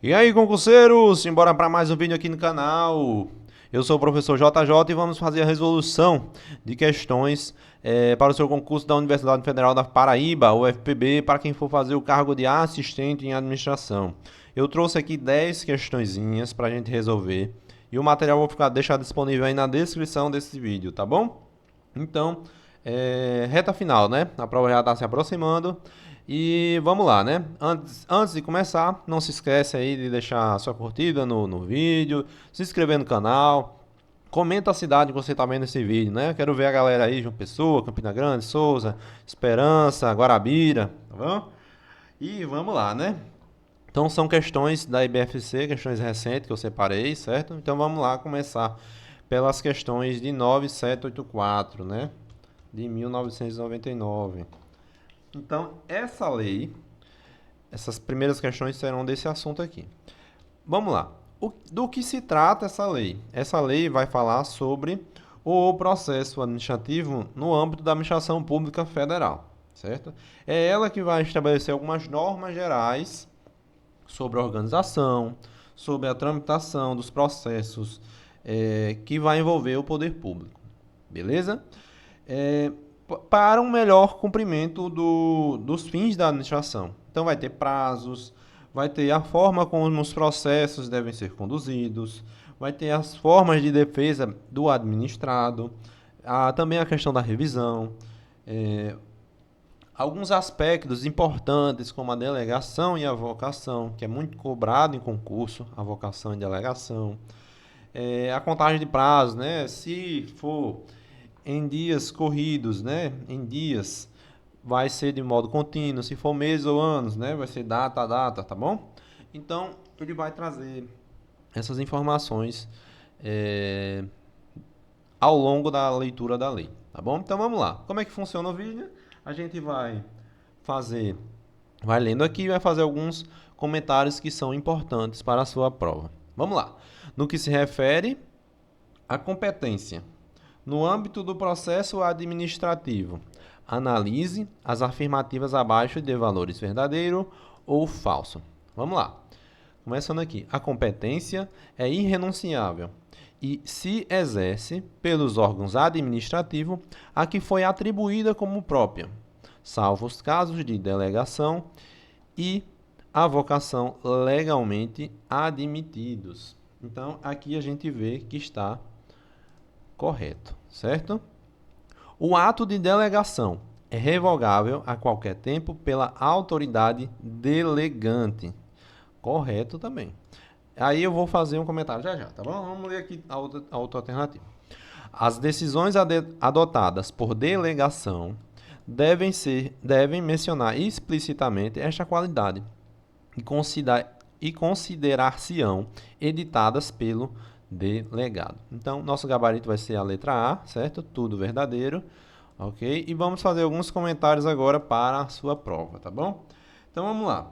E aí, concurseiros, simbora para mais um vídeo aqui no canal. Eu sou o professor JJ e vamos fazer a resolução de questões para o seu concurso da Universidade Federal da Paraíba, UFPB, para quem for fazer o cargo de assistente em administração. Eu trouxe aqui 10 questõezinhas para a gente resolver e o material eu vou deixar disponível aí na descrição desse vídeo, tá bom? Então, reta final, né? A prova já está se aproximando. E vamos lá, né? Antes de começar, não se esquece aí de deixar sua curtida no vídeo, se inscrever no canal, comenta a cidade que você está vendo esse vídeo, né? Quero ver a galera aí, João Pessoa, Campina Grande, Souza, Esperança, Guarabira, tá bom? E vamos lá, né? Então são questões da IBFC, questões recentes que eu separei, certo? Então vamos lá começar pelas questões de 9784, né? De 1999. Então, essa lei, essas primeiras questões serão desse assunto aqui. Vamos lá. Do que se trata essa lei? Essa lei vai falar sobre o processo administrativo no âmbito da administração pública federal, certo? É ela que vai estabelecer algumas normas gerais sobre a organização, sobre a tramitação dos processos que vai envolver o poder público, beleza? Para um melhor cumprimento dos fins da administração. Então, vai ter prazos, vai ter a forma como os processos devem ser conduzidos, vai ter as formas de defesa do administrado, também a questão da revisão, alguns aspectos importantes como a delegação e a avocação, que é muito cobrado em concurso, a avocação e delegação, a contagem de prazos, né? Se for em dias corridos, né? Em dias vai ser de modo contínuo, se for meses ou anos, né? Vai ser data a data, tá bom? Então, ele vai trazer essas informações ao longo da leitura da lei, tá bom? Então, vamos lá. Como é que funciona o vídeo? A gente vai lendo aqui e vai fazer alguns comentários que são importantes para a sua prova. Vamos lá. No que se refere à competência, no âmbito do processo administrativo, analise as afirmativas abaixo de valores verdadeiro ou falso. Vamos lá. Começando aqui. A competência é irrenunciável e se exerce pelos órgãos administrativos a que foi atribuída como própria, salvo os casos de delegação e avocação legalmente admitidos. Então, aqui a gente vê que está correto, certo? O ato de delegação é revogável a qualquer tempo pela autoridade delegante. Correto também. Aí eu vou fazer um comentário já, tá bom? Vamos ler aqui a outra alternativa. As decisões adotadas por delegação devem mencionar explicitamente esta qualidade e considerar-se-ão editadas pelo delegado. Então, nosso gabarito vai ser a letra A, certo? Tudo verdadeiro, ok? E vamos fazer alguns comentários agora para a sua prova, tá bom? Então, vamos lá.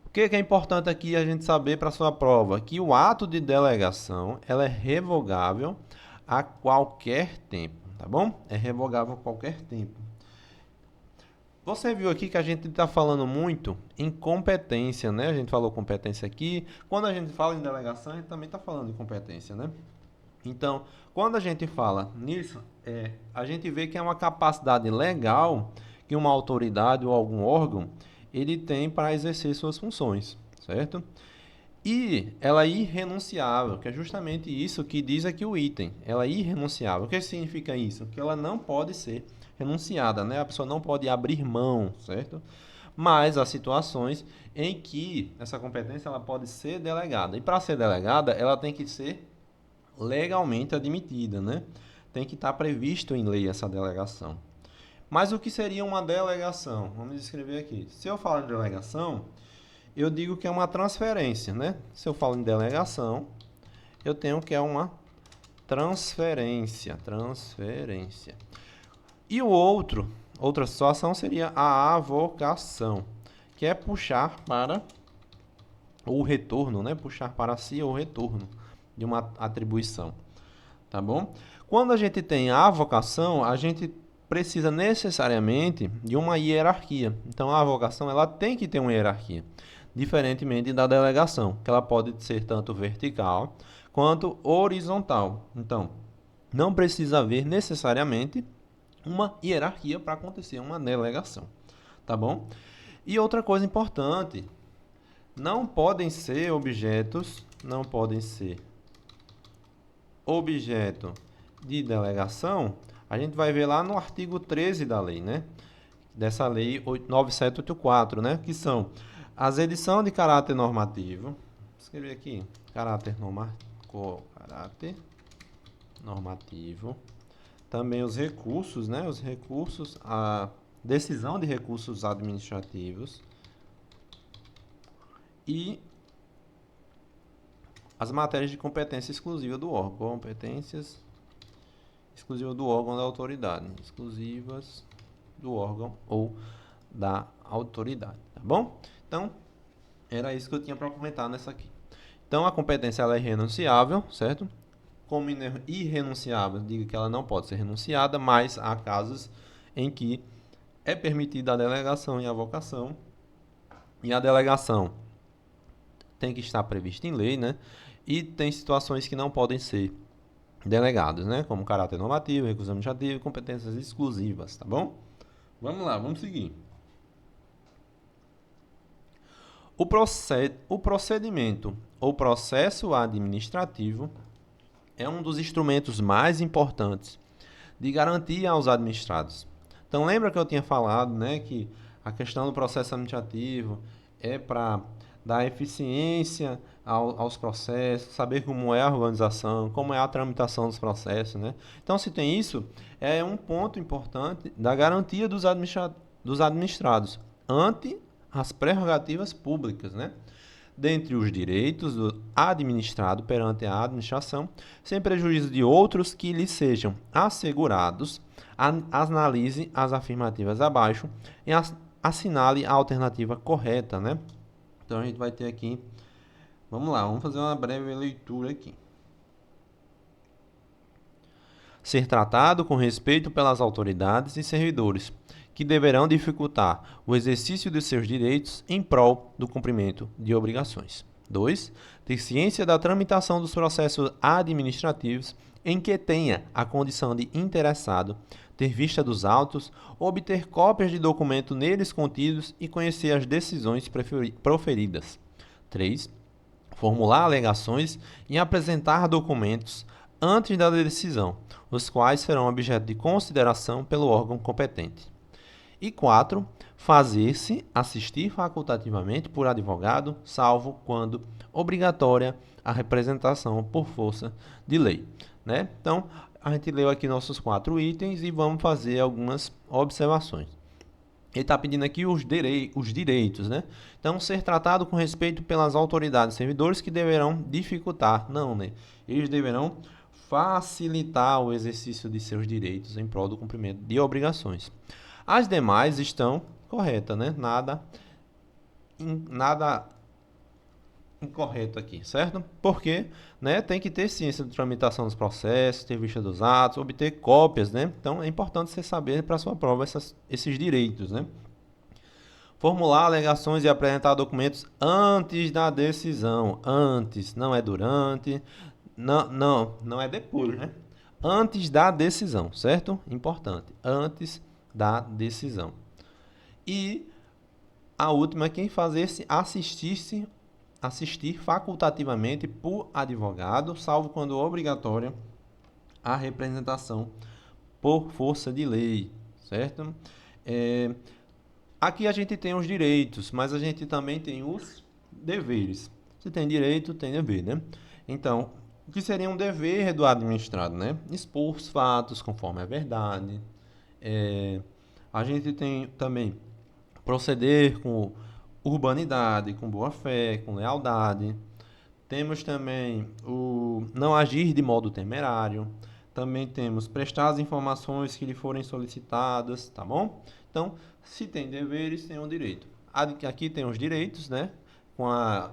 O que é importante aqui a gente saber para a sua prova? Que o ato de delegação ela é revogável a qualquer tempo, tá bom? É revogável a qualquer tempo. Você viu aqui que a gente está falando muito em competência, né? A gente falou competência aqui. Quando a gente fala em delegação, a gente também está falando em competência, né? Então, quando a gente fala nisso, a gente vê que é uma capacidade legal que uma autoridade ou algum órgão ele tem para exercer suas funções, certo? E ela é irrenunciável, que é justamente isso que diz aqui o item. Ela é irrenunciável. O que significa isso? Que ela não pode ser renunciada, né? A pessoa não pode abrir mão, certo? Mas há situações em que essa competência ela pode ser delegada. E para ser delegada, ela tem que ser legalmente admitida, né? Tem que estar previsto em lei essa delegação. Mas o que seria uma delegação? Vamos escrever aqui. Se eu falo de delegação, eu digo que é uma transferência, né? Se eu falo em delegação, eu tenho que é uma transferência. E outra situação seria a avocação, que é puxar para o retorno, né? Puxar para si o retorno de uma atribuição, tá bom? Quando a gente tem a avocação, a gente precisa necessariamente de uma hierarquia. Então, a avocação ela tem que ter uma hierarquia. diferentemente da delegação, que ela pode ser tanto vertical quanto horizontal. Então, não precisa haver necessariamente uma hierarquia para acontecer uma delegação, tá bom? E outra coisa importante, não podem ser objeto de delegação, a gente vai ver lá no artigo 13 da lei, né? Dessa lei 9784, né? Que são as edições de caráter normativo. Vou escrever aqui, caráter normativo. Também os recursos, né? Os recursos, a decisão de recursos administrativos e as matérias de competência exclusiva do órgão. Competências exclusivas do órgão da autoridade. Exclusivas do órgão ou da autoridade, tá bom? Então, era isso que eu tinha para comentar nessa aqui. Então, a competência ela é irrenunciável, certo? Como irrenunciável, digo que ela não pode ser renunciada, mas há casos em que é permitida a delegação e a avocação, e a delegação tem que estar prevista em lei, né? E tem situações que não podem ser delegados, né? Como caráter normativo, recurso administrativo e competências exclusivas, tá bom? Vamos lá, vamos seguir. O procedimento ou processo administrativo é um dos instrumentos mais importantes de garantia aos administrados. Então, lembra que eu tinha falado, né, que a questão do processo administrativo é para dar eficiência aos processos, saber como é a organização, como é a tramitação dos processos, né? Então, se tem isso, é um ponto importante da garantia dos administrados ante as prerrogativas públicas, né? Dentre os direitos do administrado perante a administração, sem prejuízo de outros que lhe sejam assegurados, analise as afirmativas abaixo e assinale a alternativa correta, né? Então, a gente vai ter aqui... Vamos lá, vamos fazer uma breve leitura aqui. Ser tratado com respeito pelas autoridades e servidores, que deverão dificultar o exercício de seus direitos em prol do cumprimento de obrigações. 2. Ter ciência da tramitação dos processos administrativos em que tenha a condição de interessado, ter vista dos autos, obter cópias de documento neles contidos e conhecer as decisões proferidas. 3. Formular alegações e apresentar documentos antes da decisão, os quais serão objeto de consideração pelo órgão competente. E 4. Fazer-se assistir facultativamente por advogado, salvo quando obrigatória a representação por força de lei, né? Então, a gente leu aqui nossos 4 itens e vamos fazer algumas observações. Ele está pedindo aqui os direitos, né? Então, ser tratado com respeito pelas autoridades e servidores que deverão dificultar, não, né? Eles deverão facilitar o exercício de seus direitos em prol do cumprimento de obrigações. As demais estão corretas, né? Nada incorreto aqui, certo? Porque, né, tem que ter ciência de tramitação dos processos, ter vista dos atos, obter cópias, né? Então, é importante você saber para a sua prova esses direitos, né? Formular alegações e apresentar documentos antes da decisão. Antes, não é durante, não é depois, né? Antes da decisão, certo? Importante, antes da decisão. E a última é quem fazer-se assistir facultativamente por advogado, salvo quando obrigatória a representação por força de lei, certo? Aqui a gente tem os direitos, mas a gente também tem os deveres. Se tem direito, tem dever, né? Então, o que seria um dever do administrado, né? Expor os fatos conforme a verdade. A gente tem também proceder com urbanidade, com boa-fé, com lealdade. Temos também o não agir de modo temerário. Também temos prestar as informações que lhe forem solicitadas, tá bom? Então, se tem deveres, tem um direito. Aqui tem os direitos, né? Com a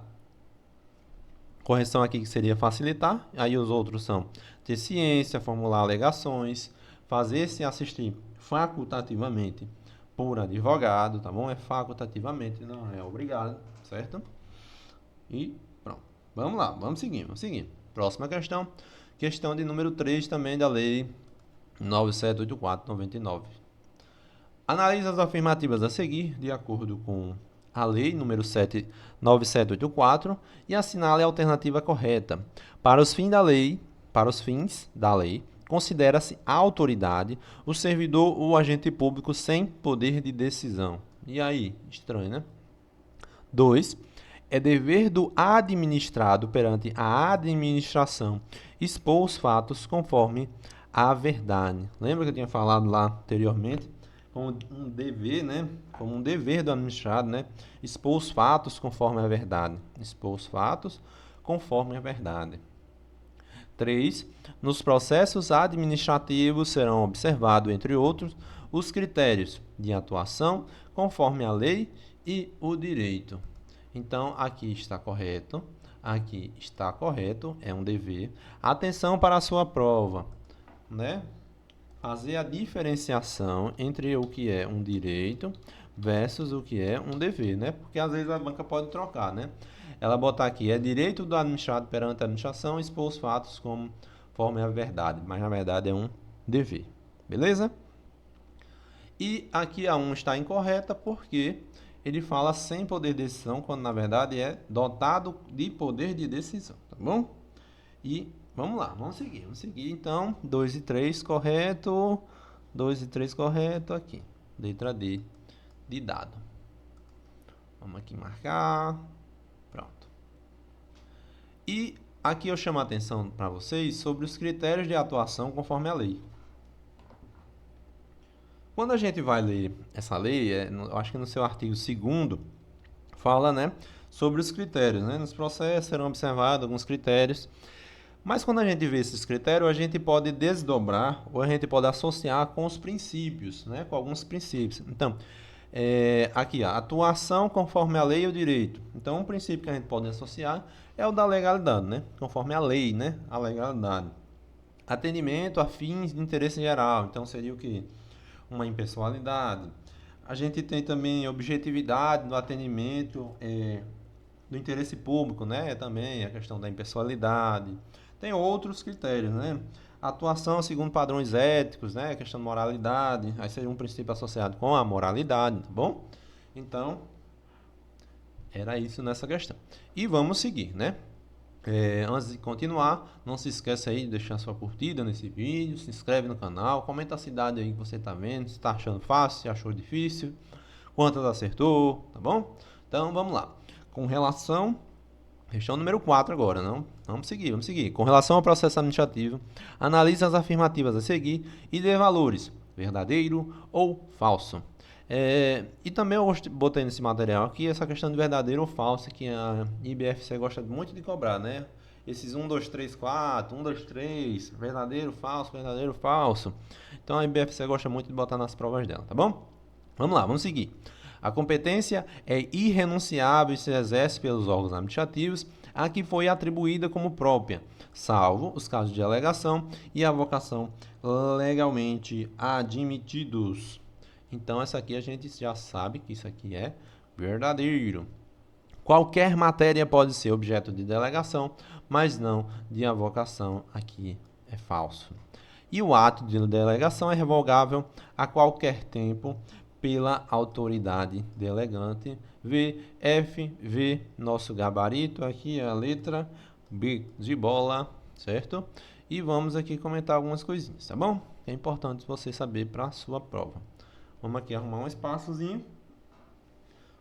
correção aqui que seria facilitar. Aí os outros são ter ciência, formular alegações, fazer-se assistir facultativamente por advogado, tá bom? É facultativamente, não é obrigado, certo? E pronto. Vamos lá, vamos seguir. Próxima questão. Questão de número 3 também da Lei 9784/99. Analise as afirmativas a seguir, de acordo com a Lei número 9784, e assinale a alternativa correta. Para os fins da lei, considera-se a autoridade o servidor ou agente público sem poder de decisão. E aí? Estranho, né? 2. É dever do administrado perante a administração expor os fatos conforme a verdade. Lembra que eu tinha falado lá anteriormente? Como um dever, né? Como um dever do administrado, né? Expor os fatos conforme a verdade. Expor os fatos conforme a verdade. 3. Nos processos administrativos serão observados, entre outros, os critérios de atuação conforme a lei e o direito. Então, aqui está correto, é um dever. Atenção para a sua prova, né? Fazer a diferenciação entre o que é um direito versus o que é um dever, né? Porque às vezes a banca pode trocar, né? Ela botar aqui, é direito do administrado perante a administração expor os fatos conforme a verdade, mas na verdade é um dever, beleza? E aqui a 1 está incorreta porque ele fala sem poder de decisão, quando na verdade é dotado de poder de decisão, tá bom? E vamos lá, vamos seguir. Então, 2 e 3 correto, 2 e 3 correto aqui, letra D de dado. Vamos aqui marcar, pronto. E aqui eu chamo a atenção para vocês sobre os critérios de atuação conforme a lei. Quando a gente vai ler essa lei, eu acho que no seu artigo 2º, fala, né, sobre os critérios, né? Nos processos serão observados alguns critérios. Mas quando a gente vê esses critérios, a gente pode desdobrar ou a gente pode associar com os princípios, né? Com alguns princípios. Então, aqui, a atuação conforme a lei e o direito. Então, um princípio que a gente pode associar é o da legalidade, né? Conforme a lei, né? A legalidade. Atendimento a fins de interesse geral. Então, seria o quê? Uma impessoalidade. A gente tem também objetividade no atendimento do interesse público, né? Também a questão da impessoalidade. Tem outros critérios, né? Atuação segundo padrões éticos, né? A questão de moralidade. Aí seria um princípio associado com a moralidade, tá bom? Então, era isso nessa questão. E vamos seguir, né? Antes de continuar, não se esqueça aí de deixar sua curtida nesse vídeo, se inscreve no canal, comenta a cidade aí que você está vendo, se está achando fácil, se achou difícil, quantas acertou, tá bom? Então, vamos lá. Com relação... Questão número 4 agora, não? Vamos seguir. Com relação ao processo administrativo, analise as afirmativas a seguir e dê valores, verdadeiro ou falso. E também eu botei nesse material aqui essa questão de verdadeiro ou falso, que a IBFC gosta muito de cobrar, né? Esses 1, 2, 3, 4, 1, 2, 3, verdadeiro, falso. Então a IBFC gosta muito de botar nas provas dela, tá bom? Vamos lá, vamos seguir. A competência é irrenunciável e se exerce pelos órgãos administrativos a que foi atribuída como própria, salvo os casos de alegação e avocação legalmente admitidos. Então, essa aqui a gente já sabe que isso aqui é verdadeiro. Qualquer matéria pode ser objeto de delegação, mas não de avocação. Aqui é falso. E o ato de delegação é revogável a qualquer tempo pela autoridade delegante. V, nosso gabarito, aqui é a letra B de bola, certo? E vamos aqui comentar algumas coisinhas, tá bom? É importante você saber para a sua prova. Vamos aqui arrumar um espaçozinho.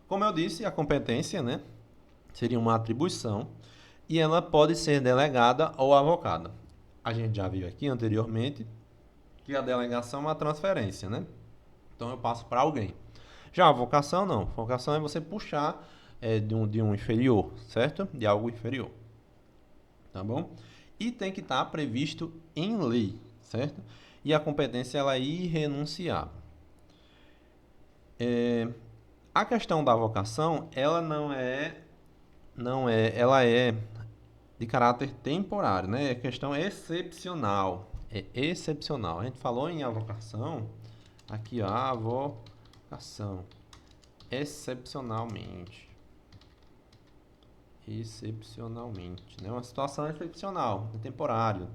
Como eu disse, a competência, né, seria uma atribuição e ela pode ser delegada ou avocada. A gente já viu aqui anteriormente que a delegação é uma transferência, né? Então eu passo para alguém. Já a vocação não. A vocação é você puxar de um inferior, certo? De algo inferior. Tá bom? E tem que estar previsto em lei, certo? E a competência ela é irrenunciável. A questão da vocação, ela ela é de caráter temporário, né? É questão excepcional. É excepcional. A gente falou em avocação, aqui ó, avocação. Ação. Excepcionalmente. Excepcionalmente, né? Uma situação excepcional, temporário,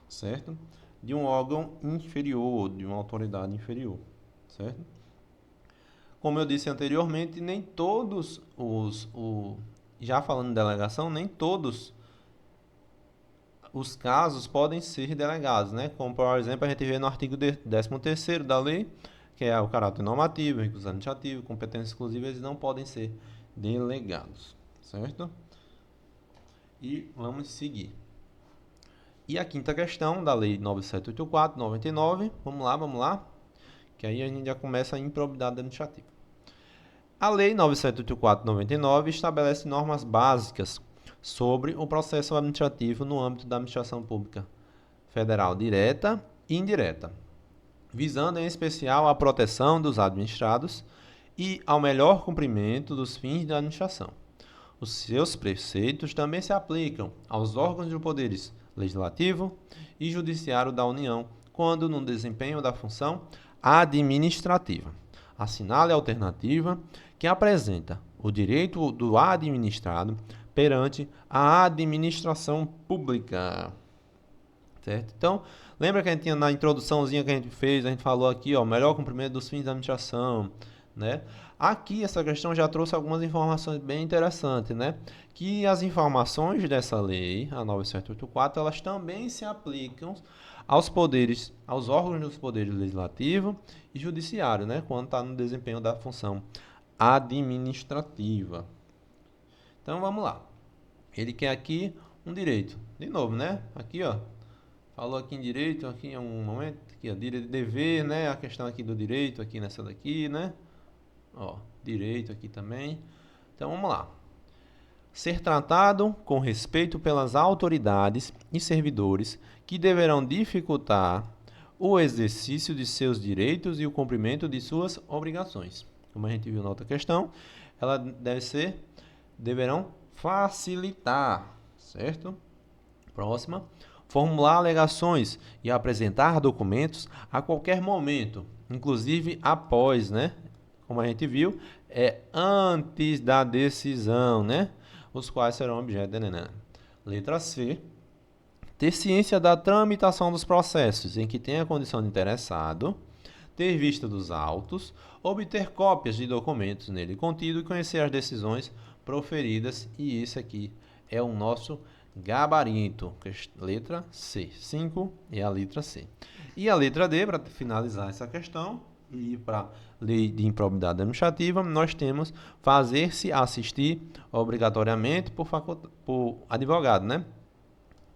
certo? De um órgão inferior, de uma autoridade inferior, certo? Como eu disse anteriormente, nem todos já falando de delegação, nem todos os casos podem ser delegados, né? Como, por exemplo, a gente vê no artigo 13º da lei, que é o caráter normativo, recurso administrativo, competência exclusiva, eles não podem ser delegados, certo? E vamos seguir. E a quinta questão da lei 9784, 99, vamos lá, que aí a gente já começa a improbidade administrativa. A lei 9784, 99 estabelece normas básicas sobre o processo administrativo no âmbito da administração pública federal direta e indireta, visando em especial a proteção dos administrados e ao melhor cumprimento dos fins da administração. Os seus preceitos também se aplicam aos órgãos de poderes legislativo e judiciário da União, quando no desempenho da função administrativa. Assinale a alternativa que apresenta o direito do administrado perante a administração pública. Certo? Então, lembra que a gente tinha na introduçãozinha que a gente fez, a gente falou aqui, ó, melhor cumprimento dos fins da administração, né? Aqui, essa questão já trouxe algumas informações bem interessantes, né? Que as informações dessa lei, a 9784, elas também se aplicam aos poderes, aos órgãos dos poderes legislativo e judiciário, né? Quando está no desempenho da função administrativa. Então, vamos lá. Ele quer aqui um direito. De novo, né? Aqui, ó. Falou aqui em direito, aqui em um momento, aqui, ó, direito e dever, né? A questão aqui do direito, aqui nessa daqui, né? Ó, direito aqui também. Então, vamos lá. Ser tratado com respeito pelas autoridades e servidores que deverão dificultar o exercício de seus direitos e o cumprimento de suas obrigações. Como a gente viu na outra questão, ela deverão facilitar, certo? Próxima. Formular alegações e apresentar documentos a qualquer momento, inclusive após, né? Como a gente viu, é antes da decisão, né? Os quais serão objeto de Enem. Letra C. Ter ciência da tramitação dos processos em que tenha condição de interessado, ter vista dos autos, obter cópias de documentos nele contido e conhecer as decisões proferidas. E esse aqui é o nosso gabarito. Letra C. 5 é a letra C. E a letra D, para finalizar essa questão, e para a lei de improbidade administrativa, nós temos fazer-se assistir obrigatoriamente por advogado, né?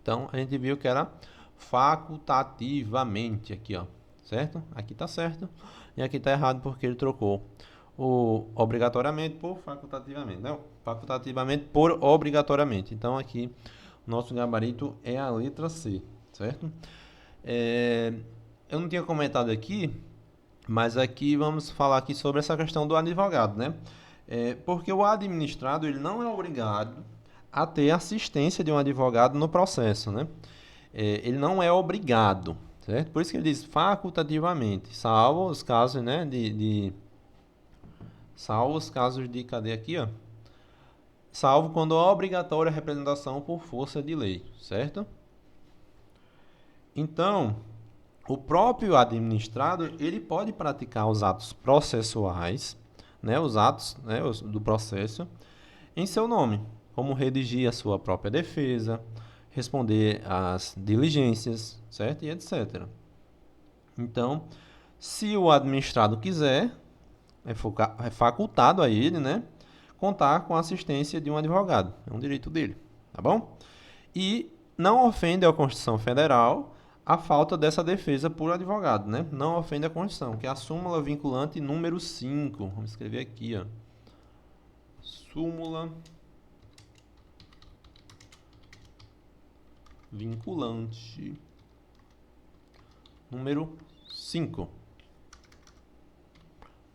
Então, a gente viu que era facultativamente aqui, ó, certo? Aqui tá certo e aqui tá errado porque ele trocou o obrigatoriamente por facultativamente, não? Facultativamente por obrigatoriamente. Então, aqui, nosso gabarito é a letra C, certo? Eu não tinha comentado aqui, mas aqui vamos falar aqui sobre essa questão do advogado, né? Porque o administrado ele não é obrigado a ter assistência de um advogado no processo, né? Ele não é obrigado, certo? Por isso que ele diz facultativamente, salvo os casos, né, salvo os casos de, cadê aqui, ó? Salvo quando é obrigatória a representação por força de lei, certo? Então, o próprio administrado, ele pode praticar os atos processuais, né, os atos, né, do processo, em seu nome, como redigir a sua própria defesa, responder às diligências, certo? E etc. Então, se o administrado quiser, é facultado a ele, né, contar com a assistência de um advogado. É um direito dele, tá bom? E não ofende a Constituição Federal a falta dessa defesa por advogado, né? Não ofende a Constituição, que é a súmula vinculante número 5. Vamos escrever aqui, ó. Súmula vinculante número 5.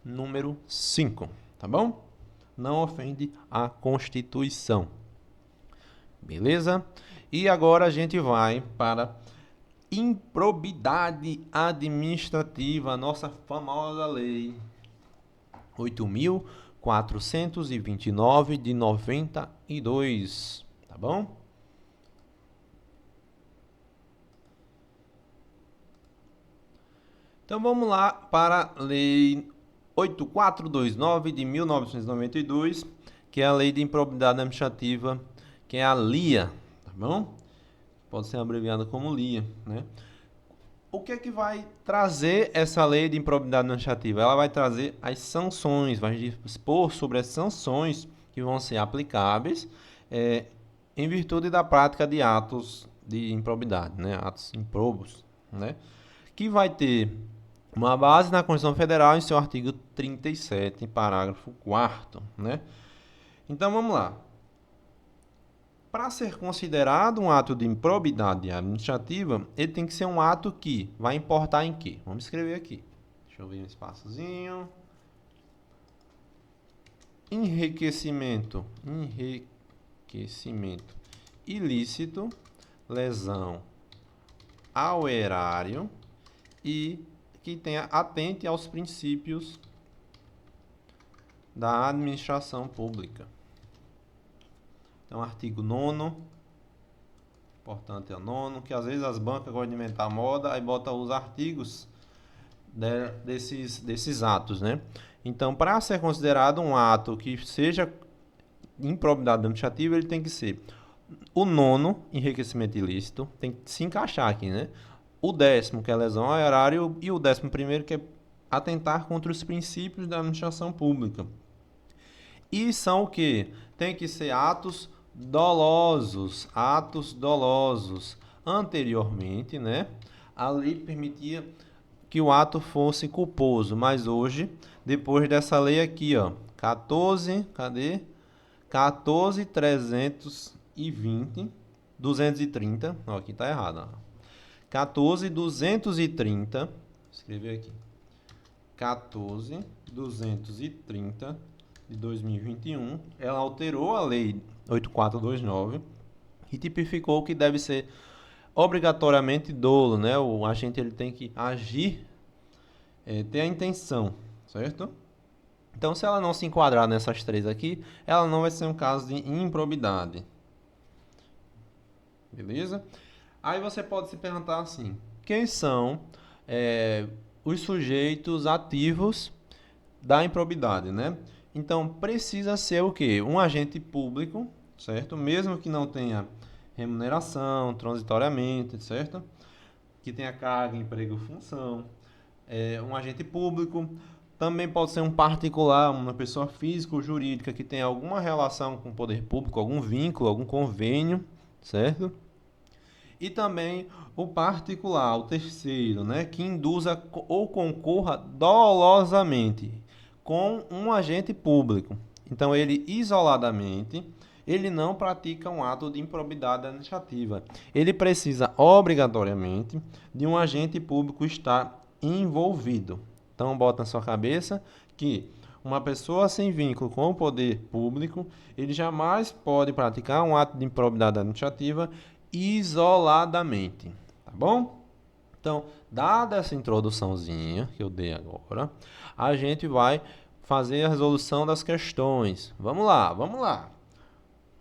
Número 5, tá bom? Não ofende a Constituição. Beleza? E agora a gente vai para improbidade administrativa, a nossa famosa lei 8.429 de 92, tá bom? Então vamos lá para a Lei 8429 de 1992, que é a Lei de Improbidade Administrativa, que é a LIA, tá bom? Pode ser abreviada como LIA, né? O que é que vai trazer essa Lei de Improbidade Administrativa? Ela vai trazer as sanções, vai dispor sobre as sanções que vão ser aplicáveis em virtude da prática de atos de improbidade, né? Atos improbos, né? Que vai ter uma base na Constituição Federal em seu artigo 37, parágrafo 4º, né? Então, vamos lá. Para ser considerado um ato de improbidade administrativa, ele tem que ser um ato que vai importar em quê? Vamos escrever aqui. Deixa eu ver um espaçozinho. Enriquecimento ilícito, lesão ao erário e que tenha atente aos princípios da administração pública. Então, artigo 9º, importante é o 9º, que às vezes as bancas gostam de inventar moda, aí bota os artigos desses atos, né? Então, para ser considerado um ato que seja improbidade administrativa, ele tem que ser o 9º, enriquecimento ilícito, tem que se encaixar aqui, né? O 10º, que é lesão ao erário, e o 11º, que é atentar contra os princípios da administração pública. E são o quê? Tem que ser atos dolosos. Anteriormente, né, a lei permitia que o ato fosse culposo, mas hoje, depois dessa lei aqui, ó, 14.320, 230, ó, aqui tá errado, ó. 14.230, escrever aqui, 14.230 de 2021, ela alterou a Lei 8429 e tipificou que deve ser obrigatoriamente dolo, né? O agente ele tem que agir, ter a intenção, certo? Então, se ela não se enquadrar nessas três aqui, ela não vai ser um caso de improbidade. Beleza? Aí você pode se perguntar assim, quem são os sujeitos ativos da improbidade, né? Então, precisa ser o quê? Um agente público, certo? Mesmo que não tenha remuneração, transitoriamente, certo? Que tenha carga, emprego, função. Um agente público. Também pode ser um particular, uma pessoa física ou jurídica que tenha alguma relação com o poder público, algum vínculo, algum convênio, certo? E também o particular, o terceiro, né? Que induza ou concorra dolosamente com um agente público. Então, ele isoladamente, ele não pratica um ato de improbidade administrativa. Ele precisa, obrigatoriamente, de um agente público estar envolvido. Então, bota na sua cabeça que uma pessoa sem vínculo com o poder público, ele jamais pode praticar um ato de improbidade administrativa isoladamente, tá bom? Então, dada essa introduçãozinha que eu dei agora, a gente vai fazer a resolução das questões. Vamos lá.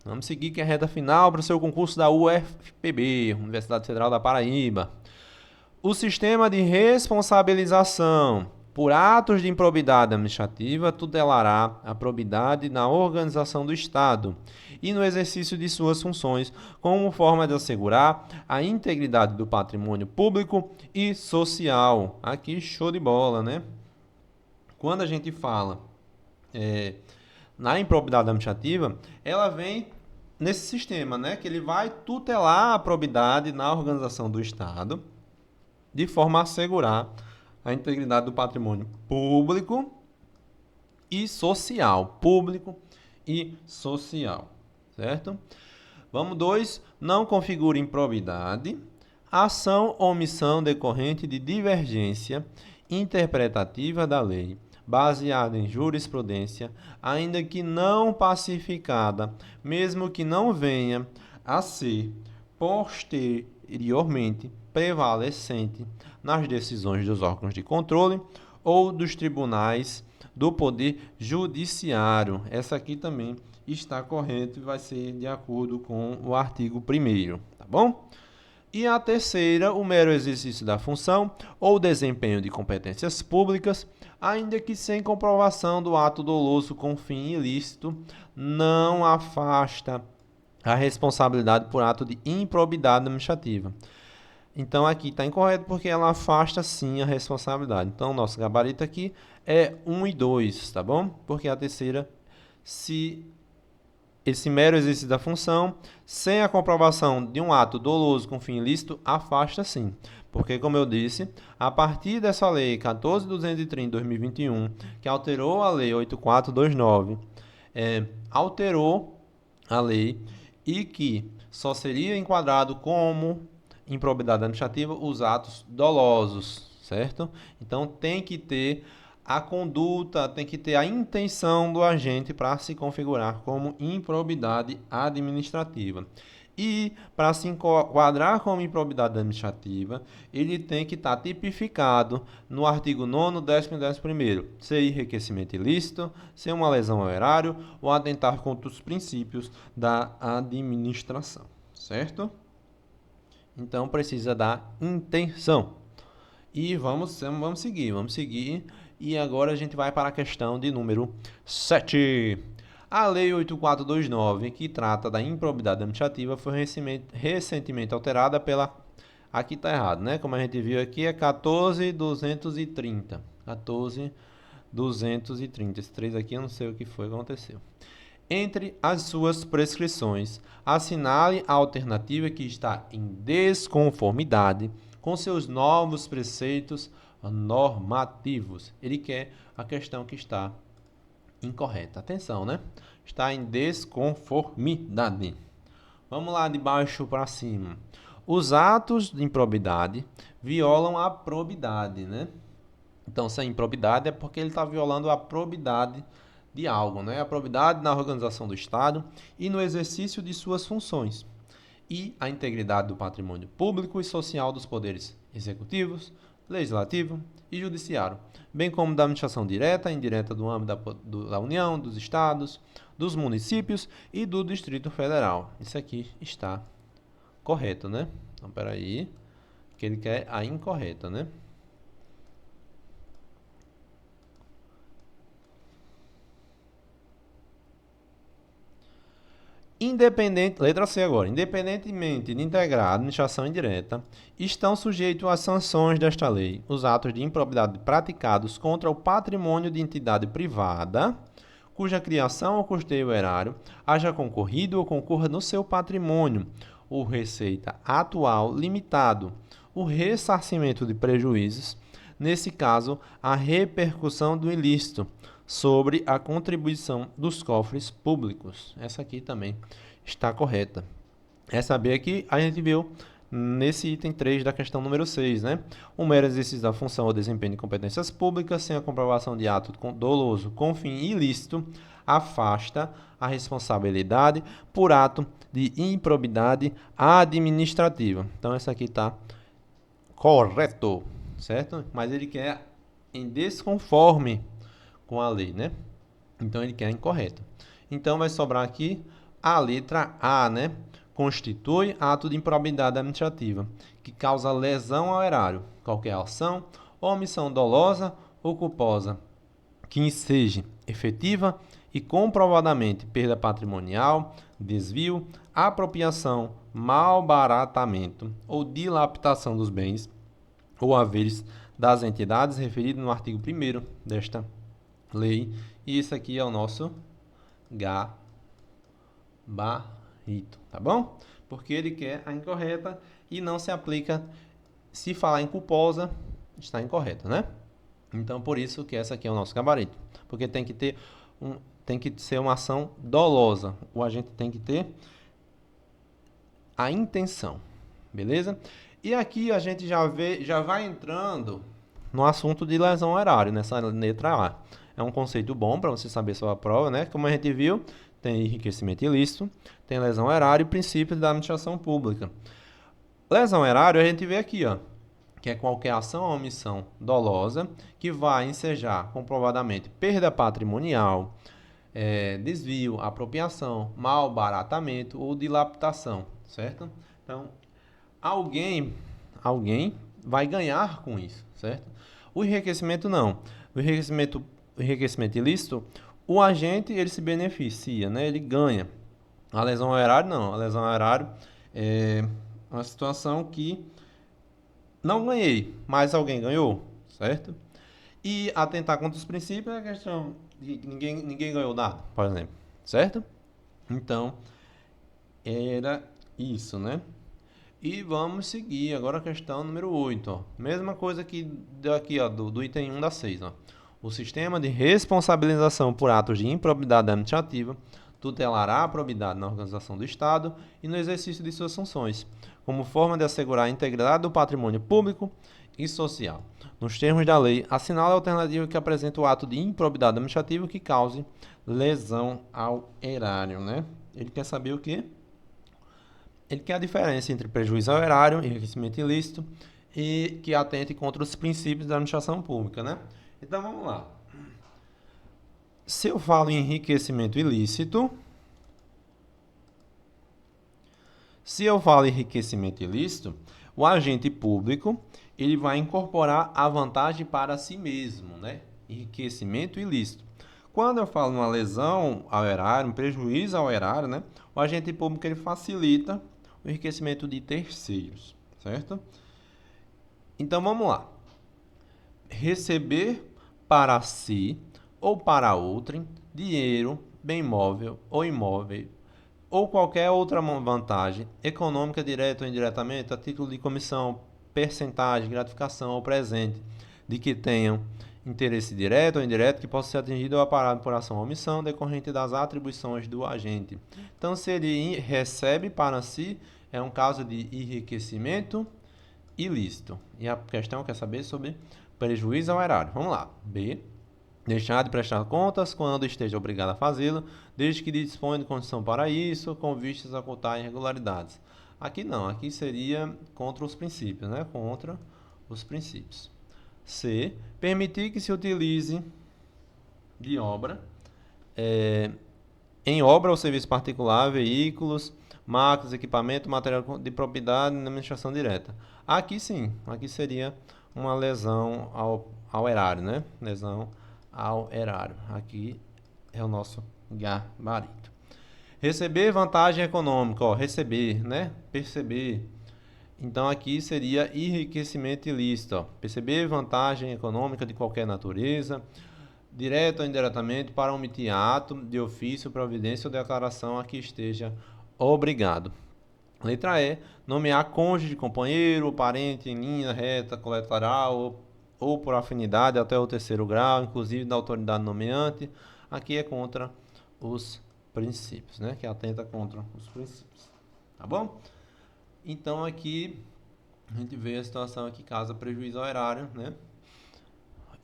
Vamos seguir que é a reta final para o seu concurso da UFPB, Universidade Federal da Paraíba. O sistema de responsabilização por atos de improbidade administrativa tutelará a probidade na organização do Estado e no exercício de suas funções, como forma de assegurar a integridade do patrimônio público e social. Aqui, show de bola, né? Quando a gente fala na improbidade administrativa, ela vem nesse sistema, né? Que ele vai tutelar a probidade na organização do Estado, de forma a assegurar a integridade do patrimônio público e social. Certo? Vamos 2. Não configura improbidade. Ação ou omissão decorrente de divergência interpretativa da lei, baseada em jurisprudência, ainda que não pacificada, mesmo que não venha a ser posteriormente prevalecente nas decisões dos órgãos de controle ou dos tribunais do Poder Judiciário. Essa aqui também está correta e vai ser de acordo com o artigo 1º, tá bom? E a terceira, o mero exercício da função ou desempenho de competências públicas, ainda que sem comprovação do ato doloso com fim ilícito, não afasta a responsabilidade por ato de improbidade administrativa. Então, aqui está incorreto porque ela afasta, sim, a responsabilidade. Então, nosso gabarito aqui é 1 e 2, tá bom? Porque a terceira, se esse mero exercício da função, sem a comprovação de um ato doloso com fim ilícito, afasta, sim. Porque, como eu disse, a partir dessa lei 14.230 de 2021, que alterou a lei 8429, alterou a lei e que só seria enquadrado como improbidade administrativa os atos dolosos, certo? Então, tem que ter a conduta, tem que ter a intenção do agente para se configurar como improbidade administrativa. E, para se enquadrar como improbidade administrativa, ele tem que estar tipificado no artigo 9º, 10º e 11º, ser enriquecimento ilícito, ser uma lesão ao erário ou atentar contra os princípios da administração, certo? Então, precisa da intenção. E vamos seguir. E agora a gente vai para a questão de número 7. A Lei 8429, que trata da improbidade administrativa, foi recentemente alterada pela... Aqui está errado, né? Como a gente viu aqui, é 14.230. 14.230. Esse 3 aqui eu não sei o que foi que aconteceu. Entre as suas prescrições, assinale a alternativa que está em desconformidade com seus novos preceitos normativos. Ele quer a questão que está incorreta. Atenção, né? Está em desconformidade. Vamos lá de baixo para cima. Os atos de improbidade violam a probidade, né? Então, se é improbidade é porque ele está violando a probidade de algo, né? A probidade na organização do Estado e no exercício de suas funções. E a integridade do patrimônio público e social dos poderes executivos, legislativo e judiciário, bem como da administração direta e indireta do âmbito da União, dos Estados, dos municípios e do Distrito Federal. Isso aqui está correto, né? Então, peraí, que ele quer a incorreta, né? Letra C agora. Independentemente de integrar a administração indireta, estão sujeitos às sanções desta lei os atos de improbidade praticados contra o patrimônio de entidade privada, cuja criação ou custeio erário haja concorrido ou concorra no seu patrimônio, ou receita atual limitado, o ressarcimento de prejuízos, nesse caso, a repercussão do ilícito sobre a contribuição dos cofres públicos. Essa aqui também está correta. Essa B aqui a gente viu nesse item 3 da questão número 6, né? O mero exercício da função ou desempenho de competências públicas sem a comprovação de ato doloso com fim ilícito afasta a responsabilidade por ato de improbidade administrativa. Então, essa aqui está correto, certo? Mas ele quer em desconforme com a lei, né? Então, ele quer incorreto. Então, vai sobrar aqui a letra A, né? Constitui ato de improbidade administrativa, que causa lesão ao erário, qualquer ação ou omissão dolosa ou culposa, que seja efetiva e comprovadamente perda patrimonial, desvio, apropriação, malbaratamento ou dilapidação dos bens ou haveres das entidades referidas no artigo 1º desta lei. E isso aqui é o nosso gabarito, tá bom? Porque ele quer a incorreta e não se aplica se falar em culposa, está incorreto, né? Então, por isso que essa aqui é o nosso gabarito. Porque tem que ser uma ação dolosa. O agente tem que ter a intenção, beleza? E aqui a gente já vai entrando no assunto de lesão ao erário, nessa letra A. É um conceito bom para você saber sobre a prova, né? Como a gente viu, tem enriquecimento ilícito, tem lesão ao erário e princípios da administração pública. Lesão ao erário a gente vê aqui, ó, que é qualquer ação ou omissão dolosa que vai ensejar comprovadamente perda patrimonial, desvio, apropriação, malbaratamento ou dilapidação, certo? Então, alguém vai ganhar com isso, certo? O enriquecimento não. O enriquecimento ilícito, o agente ele se beneficia, né? Ele ganha. A lesão ao erário não. A lesão ao erário é uma situação que não ganhei, mas alguém ganhou, certo? E atentar contra os princípios é a questão de que ninguém ganhou nada, por exemplo, certo? Então, era isso, né? E vamos seguir agora a questão número 8. Ó. Mesma coisa que deu aqui, ó, do item 1 da 6. Ó. O sistema de responsabilização por atos de improbidade administrativa tutelará a probidade na organização do Estado e no exercício de suas funções, como forma de assegurar a integridade do patrimônio público e social. Nos termos da lei, assinala a alternativa que apresenta o ato de improbidade administrativa que cause lesão ao erário. Né? Ele quer saber o quê? Ele quer a diferença entre prejuízo ao erário, enriquecimento ilícito, e que atente contra os princípios da administração pública, né? Então, vamos lá. Se eu falo em enriquecimento ilícito, o agente público ele vai incorporar a vantagem para si mesmo, né? Enriquecimento ilícito. Quando eu falo numa lesão ao erário, um prejuízo ao erário, né? O agente público ele facilita o enriquecimento de terceiros, certo? Então, vamos lá. Receber para si ou para outrem dinheiro, bem móvel ou imóvel ou qualquer outra vantagem econômica, direta ou indiretamente, a título de comissão, percentagem, gratificação ou presente, de que tenham interesse direto ou indireto que possa ser atingido ou aparado por ação ou omissão decorrente das atribuições do agente. Então, se ele recebe para si, é um caso de enriquecimento ilícito. E a questão quer saber sobre prejuízo ao erário. Vamos lá. B. Deixar de prestar contas quando esteja obrigado a fazê-lo, desde que disponha de condição para isso, com vistas a ocultar irregularidades. Aqui não, aqui seria contra os princípios, né? Contra os princípios. C. Permitir que se utilize de obra, em obra ou serviço particular, veículos, máquinas, equipamento, material de propriedade na administração direta. Aqui sim, aqui seria uma lesão ao erário, né? Lesão ao erário. Aqui é o nosso gabarito. Receber vantagem econômica, ó, receber, né? Perceber. Então, aqui seria enriquecimento ilícito. Ó. Perceber vantagem econômica de qualquer natureza, direto ou indiretamente, para omitir ato de ofício, providência ou declaração a que esteja obrigado. Letra E. Nomear cônjuge, companheiro, parente em linha reta, colateral ou por afinidade até o terceiro grau, inclusive da autoridade nomeante. Aqui é contra os princípios, né? Que atenta contra os princípios. Tá bom? Então, aqui a gente vê a situação aqui, causa prejuízo ao erário, né?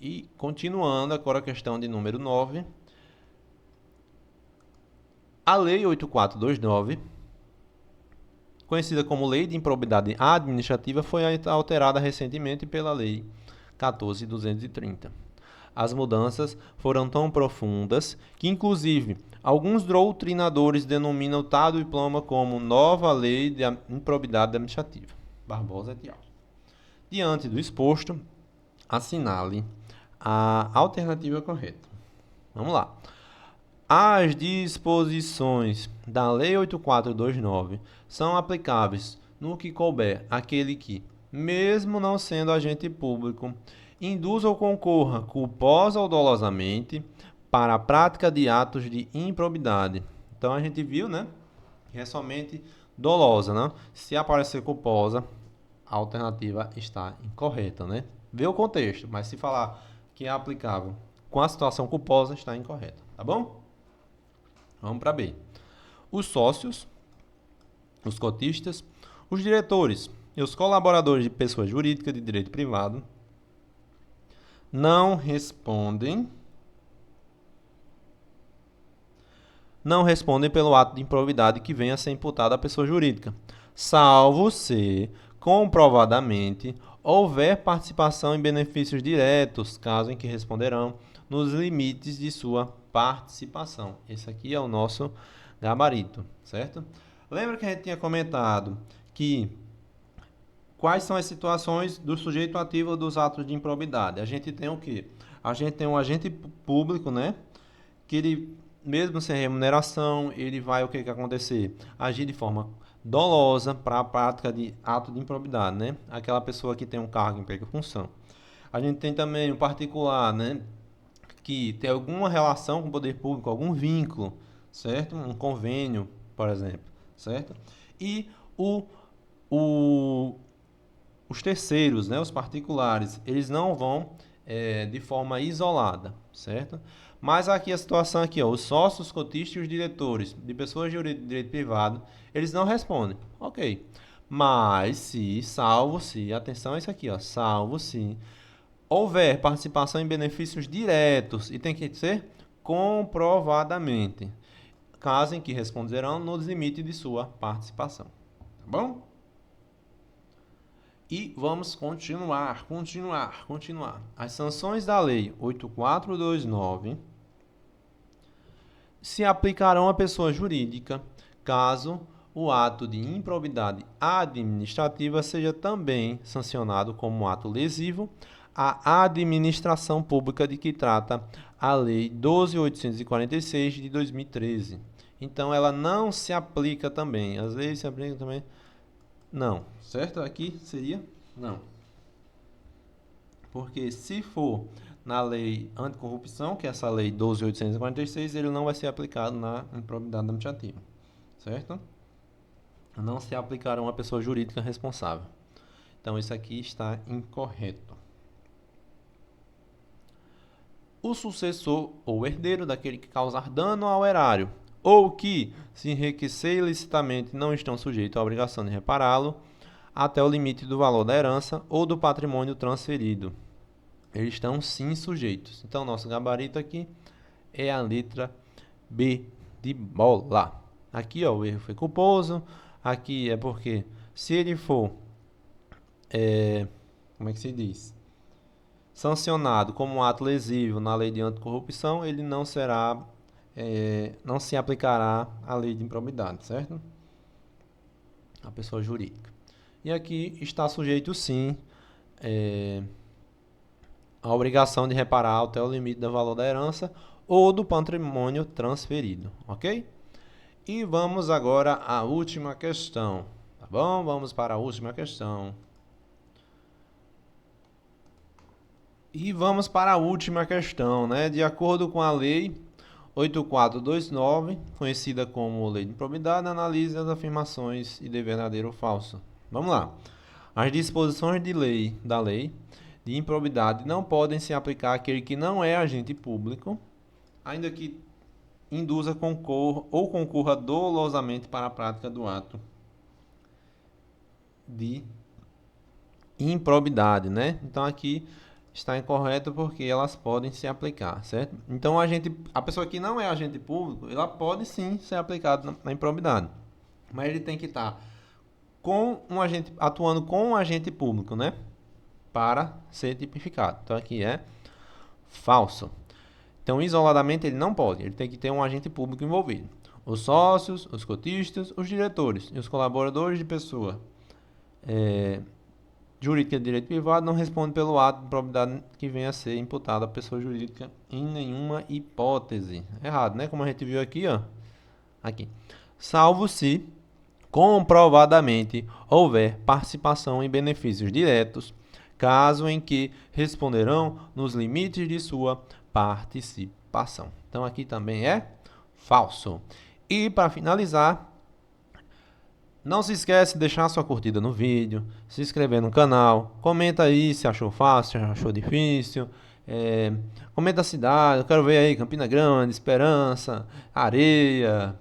E, continuando, agora a questão de número 9. A Lei 8429, conhecida como Lei de Improbidade Administrativa, foi alterada recentemente pela Lei 14.230. As mudanças foram tão profundas que, inclusive, alguns doutrinadores denominam tal diploma como Nova Lei de Improbidade Administrativa. Barbosa et al. Diante do exposto, assinale a alternativa correta. Vamos lá. As disposições da Lei 8429 são aplicáveis no que couber àquele que, mesmo não sendo agente público, induza ou concorra culposa ou dolosamente para a prática de atos de improbidade. Então, a gente viu, né, que é somente dolosa, né? Se aparecer culposa, a alternativa está incorreta, né? Vê o contexto, mas se falar que é aplicável com a situação culposa, está incorreta, tá bom? Vamos para B. Os sócios, os cotistas, os diretores e os colaboradores de pessoa jurídica de direito privado não respondem pelo ato de improbidade que venha a ser imputado à pessoa jurídica, salvo se comprovadamente houver participação em benefícios diretos, caso em que responderão nos limites de sua participação. Esse aqui é o nosso gabarito, certo? Lembra que a gente tinha comentado que quais são as situações do sujeito ativo dos atos de improbidade? A gente tem o quê? A gente tem um agente público, né? Que ele, mesmo sem remuneração, ele vai o que acontecer? Agir de forma dolosa para a prática de ato de improbidade, né? Aquela pessoa que tem um cargo, emprego e função. A gente tem também um particular, né? Que tem alguma relação com o poder público, algum vínculo, certo? Um convênio, por exemplo, certo? E os terceiros, né? Os particulares, eles não vão de forma isolada, certo? Mas aqui a situação aqui, ó, os sócios, cotistas e os diretores de pessoas de direito privado, eles não respondem. Ok. Mas se, salvo se, atenção a isso aqui, ó, salvo se houver participação em benefícios diretos, e tem que ser comprovadamente, caso em que responderão nos limites de sua participação. Tá bom? E vamos continuar. As sanções da Lei 8429 se aplicarão à pessoa jurídica, caso o ato de improbidade administrativa seja também sancionado como ato lesivo à administração pública de que trata a Lei 12.846 de 2013. Então, ela não se aplica também. As leis se aplicam também? Não. Certo? Aqui seria? Não. Porque se for na lei anticorrupção, que é essa lei 12.846, ele não vai ser aplicado na improbidade administrativa. Certo? Não se aplicará a uma pessoa jurídica responsável. Então, isso aqui está incorreto. O sucessor ou herdeiro daquele que causar dano ao erário, ou que, se enriquecer ilicitamente, não estão sujeitos à obrigação de repará-lo, até o limite do valor da herança ou do patrimônio transferido. Eles estão sim sujeitos. Então, nosso gabarito aqui é a letra B de bola. Aqui, ó, o erro foi culposo. Aqui é porque, se ele for, como é que se diz? Sancionado como um ato lesivo na lei de anticorrupção, ele não será, não se aplicará a lei de improbidade, certo? A pessoa jurídica. E aqui está sujeito, sim, a obrigação de reparar até o limite do valor da herança ou do patrimônio transferido, ok? E vamos agora à última questão, tá bom? Vamos para a última questão. E vamos para a última questão, né? De acordo com a Lei 8429, conhecida como Lei de Improbidade, analise as afirmações e de verdadeiro ou falso. Vamos lá. As disposições da lei de improbidade não podem se aplicar àquele que não é agente público, ainda que induza ou concorra dolosamente para a prática do ato de improbidade, né? Então aqui está incorreto porque elas podem se aplicar, certo? Então a pessoa que não é agente público, ela pode sim ser aplicada na improbidade, mas ele tem que estar atuando com um agente público, né? Para ser tipificado. Então aqui é falso. Então, isoladamente, ele não pode. Ele tem que ter um agente público envolvido. Os sócios, os cotistas, os diretores e os colaboradores de pessoa jurídica de direito privado não respondem pelo ato de improbidade que venha a ser imputado à pessoa jurídica em nenhuma hipótese. Errado, né? Como a gente viu aqui, ó. Aqui. Salvo se comprovadamente houver participação em benefícios diretos, caso em que responderão nos limites de sua participação. Então, aqui também é falso. E, para finalizar, não se esquece de deixar sua curtida no vídeo, se inscrever no canal, comenta aí se achou fácil, se achou difícil, comenta a cidade, eu quero ver aí Campina Grande, Esperança, Areia,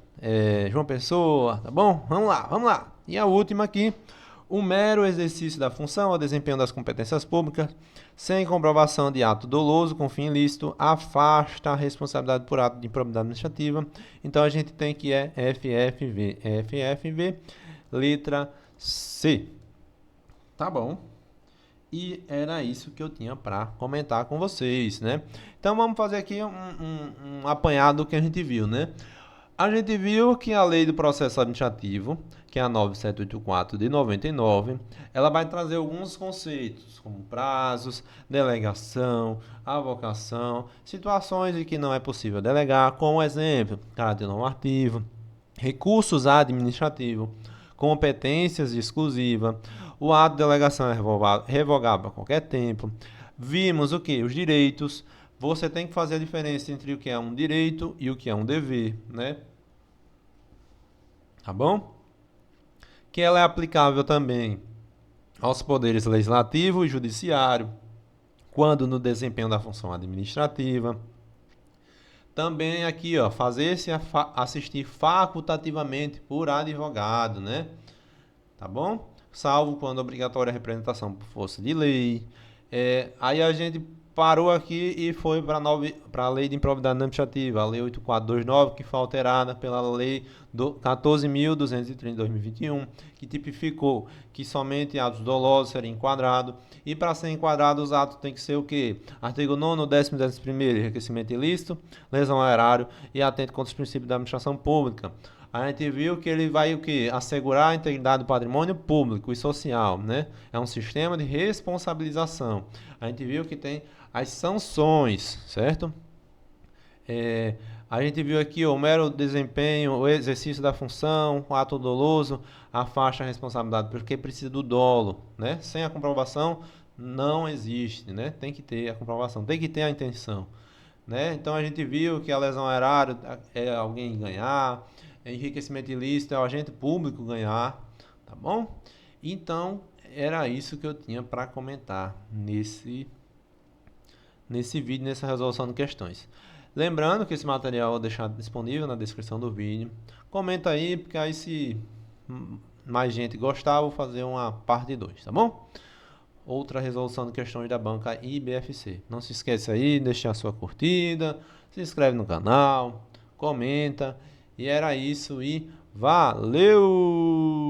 João Pessoa, tá bom? Vamos lá. E a última aqui, o mero exercício da função ou desempenho das competências públicas, sem comprovação de ato doloso com fim ilícito, afasta a responsabilidade por ato de improbidade administrativa. Então, a gente tem que FFV, letra C. Tá bom. E era isso que eu tinha para comentar com vocês, né? Então vamos fazer aqui um apanhado do que a gente viu, né? A gente viu que a lei do processo administrativo, que é a 9784 de 99, ela vai trazer alguns conceitos, como prazos, delegação, avocação, situações em que não é possível delegar, como exemplo, caráter normativo, recursos administrativos, competências exclusivas, o ato de delegação é revogável a qualquer tempo. Vimos o que? Os direitos. Você tem que fazer a diferença entre o que é um direito e o que é um dever, né? Tá bom? Que ela é aplicável também aos poderes legislativo e judiciário, quando no desempenho da função administrativa. Também aqui, ó, fazer-se assistir facultativamente por advogado, né? Tá bom? Salvo quando obrigatória a representação por força de lei. Aí a gente parou aqui e foi para a lei de improbidade administrativa, a lei 8429, que foi alterada pela lei 14.230 de 2021, que tipificou que somente atos dolosos seriam enquadrados. E para ser enquadrado, os atos têm que ser o quê? Artigo 9º, 10º e 11º, enriquecimento ilícito, lesão ao erário e atento contra os princípios da administração pública. A gente viu que ele vai o quê? Assegurar a integridade do patrimônio público e social, né? É um sistema de responsabilização. A gente viu que tem as sanções, certo? A gente viu aqui o mero desempenho, o exercício da função, o ato doloso, afasta a responsabilidade, porque precisa do dolo, né? Sem a comprovação não existe, né? Tem que ter a comprovação, tem que ter a intenção, né? Então a gente viu que a lesão ao erário é alguém ganhar, enriquecimento ilícito é o agente público ganhar, tá bom? Então era isso que eu tinha para comentar nesse vídeo, nessa resolução de questões. Lembrando que esse material eu vou deixar disponível na descrição do vídeo. Comenta aí, porque aí se mais gente gostar, eu vou fazer uma parte 2, tá bom? Outra resolução de questões da banca IBFC. Não se esqueça aí de deixar a sua curtida, se inscreve no canal, comenta. E era isso e valeu!